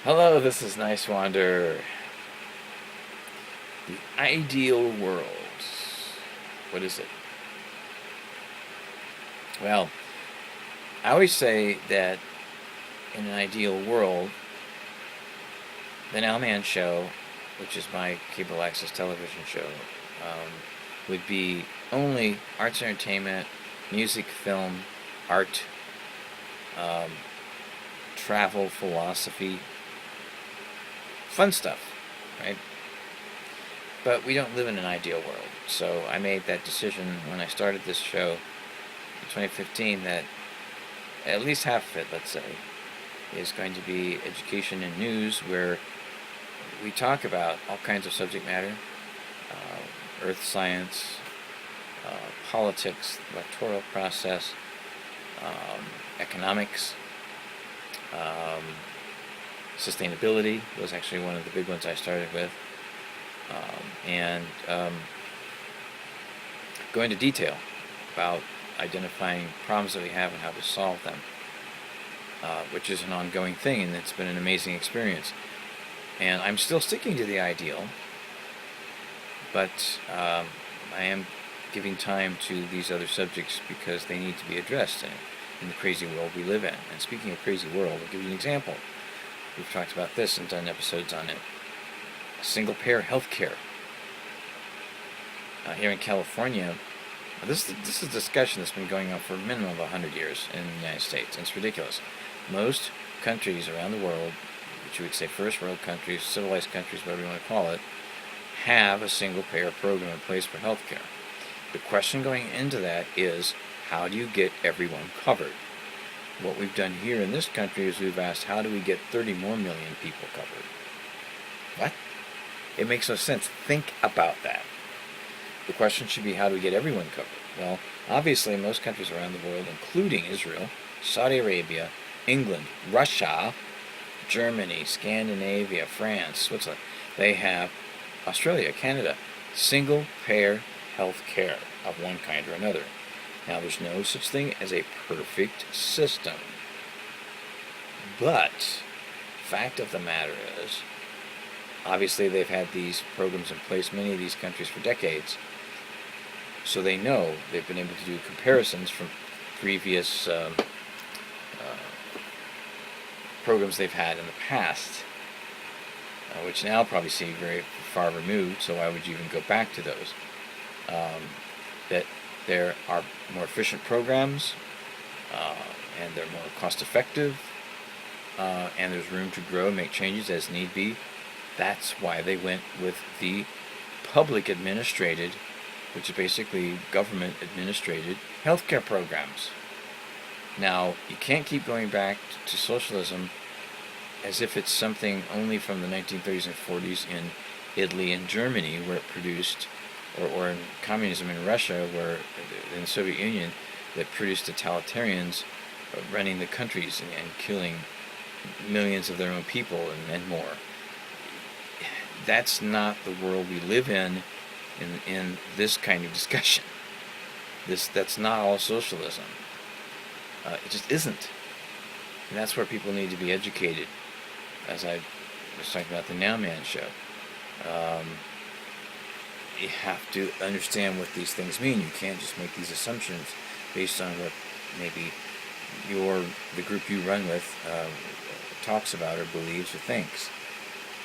Hello, this is Niswander. The ideal world. What is it? Well, I always say that in an ideal world, the NOWMAN Show, which is my cable access television show, would be only arts and entertainment, music, film, art, um, travel, philosophy, fun stuff, right? But we don't live in an ideal world. So I made that decision when I started this show in 2015 that at least half of it, let's say, is going to be education and news, where we talk about all kinds of subject matter, earth science, politics, electoral process, economics, um, sustainability was actually one of the big ones I started with, and go into detail about identifying problems that we have and how to solve them, which is an ongoing thing, and it's been an amazing experience. And I'm still sticking to the ideal, but I am giving time to these other subjects because they need to be addressed in the crazy world we live in. And speaking of crazy world, I'll give you an example. We've talked about this and done episodes on it. Single-payer health care. Here in California, this is a discussion that's been going on for a minimum of 100 years in the United States, and it's ridiculous. Most countries around the world, which you would say first world countries, civilized countries, whatever you want to call it, have a single-payer program in place for health care. The question going into that is, how do you get everyone covered? What we've done here in this country is we've asked, how do we get 30 more million people covered? What? It makes no sense. Think about that. The question should be, how do we get everyone covered? Well, obviously, most countries around the world, including Israel, Saudi Arabia, England, Russia, Germany, Scandinavia, France, Switzerland, they have, Australia, Canada, single-payer health care of one kind or another. Now, there's no such thing as a perfect system. But, fact of the matter is, obviously they've had these programs in place, many of these countries, for decades. So they know, they've been able to do comparisons from previous programs they've had in the past, which now probably seem very far removed, so why would you even go back to those? That there are more efficient programs, and they're more cost effective, and there's room to grow and make changes as need be. That's why they went with the public administrated, which is basically government administrated healthcare programs. Now, you can't keep going back to socialism as if it's something only from the 1930s and 40s in Italy and Germany, where it produced, or in communism in Russia, where in the Soviet Union, that produced totalitarians running the countries and killing millions of their own people and more. That's not the world we live in this kind of discussion. That's not all socialism. It just isn't. And that's where people need to be educated, as I was talking about the Nowman Show. You have to understand what these things mean. You can't just make these assumptions based on what maybe the group you run with talks about or believes or thinks.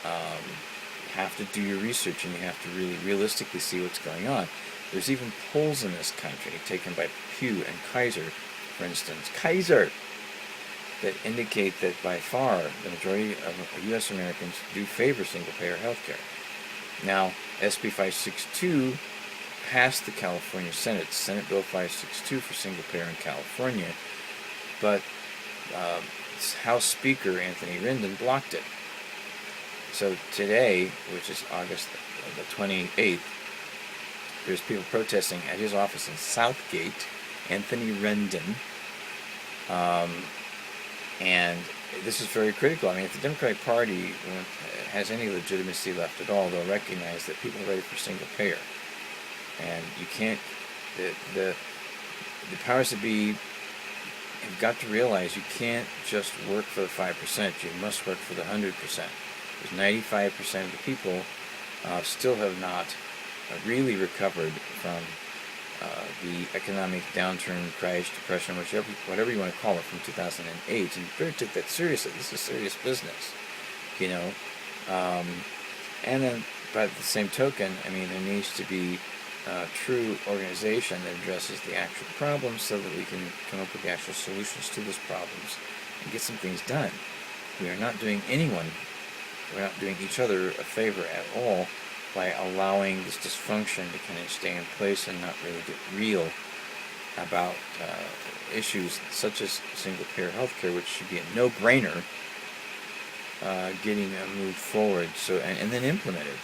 You have to do your research, and you have to really realistically see what's going on. There's even polls in this country taken by Pew and Kaiser, for instance, that indicate that by far the majority of U.S. Americans do favor single-payer health care. Now, SB 562 passed the California Senate, Senate Bill 562 for single-payer in California, but House Speaker Anthony Rendon blocked it. So today, which is August the 28th, there's people protesting at his office in Southgate, Anthony Rendon, and this is very critical. I mean, if the Democratic Party has any legitimacy left at all, they'll recognize that people are ready for single payer, and you can't. The powers that be you've got to realize you can't just work for the 5%. You must work for the 100%. Because 95% of the people still have not really recovered from the economic downturn, crash, depression, whatever you want to call it, from 2008. And you better take that seriously. This is serious business, you know. And then, by the same token, I mean, there needs to be a true organization that addresses the actual problems so that we can come up with the actual solutions to those problems and get some things done. We are not doing we're not doing each other a favor at all by allowing this dysfunction to kind of stay in place and not really get real about issues such as single-payer healthcare, which should be a no-brainer, getting moved forward and then implemented.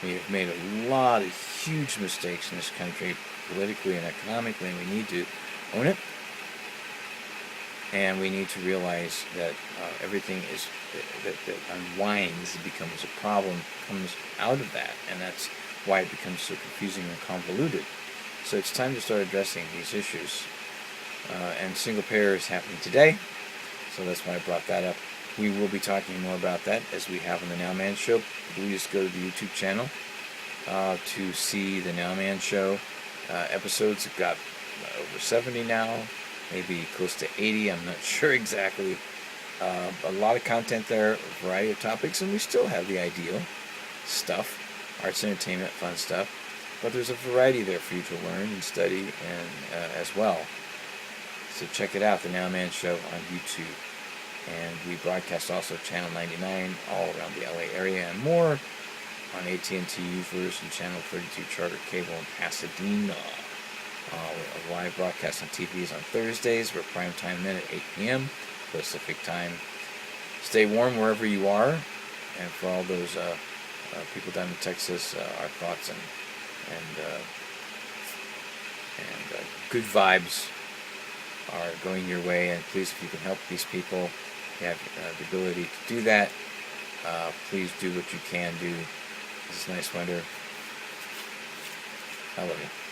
We have made a lot of huge mistakes in this country, politically and economically, and we need to own it. And we need to realize that everything that unwinds, becomes a problem, comes out of that, and that's why it becomes so confusing and convoluted. So it's time to start addressing these issues. And single payer is happening today, so that's why I brought that up. We will be talking more about that as we have on the NOWMAN Show. Please go to the YouTube channel to see the NOWMAN Show episodes. We've got over 70 now, maybe close to 80. I'm not sure exactly. A lot of content there, a variety of topics, and we still have the ideal stuff, arts, entertainment, fun stuff. But there's a variety there for you to learn and study and as well. So check it out, the NOWMAN Show on YouTube. And we broadcast also Channel 99 all around the LA area and more on AT&T U-Verse and Channel 32 Charter Cable in Pasadena. A live broadcast on TV is on Thursdays. We're prime time then at 8 p.m. Pacific time. Stay warm wherever you are. And for all those people down in Texas, our thoughts and good vibes are going your way. And please, if you can help these people, you have the ability to do that, please do what you can do. This is Niswander. I love you.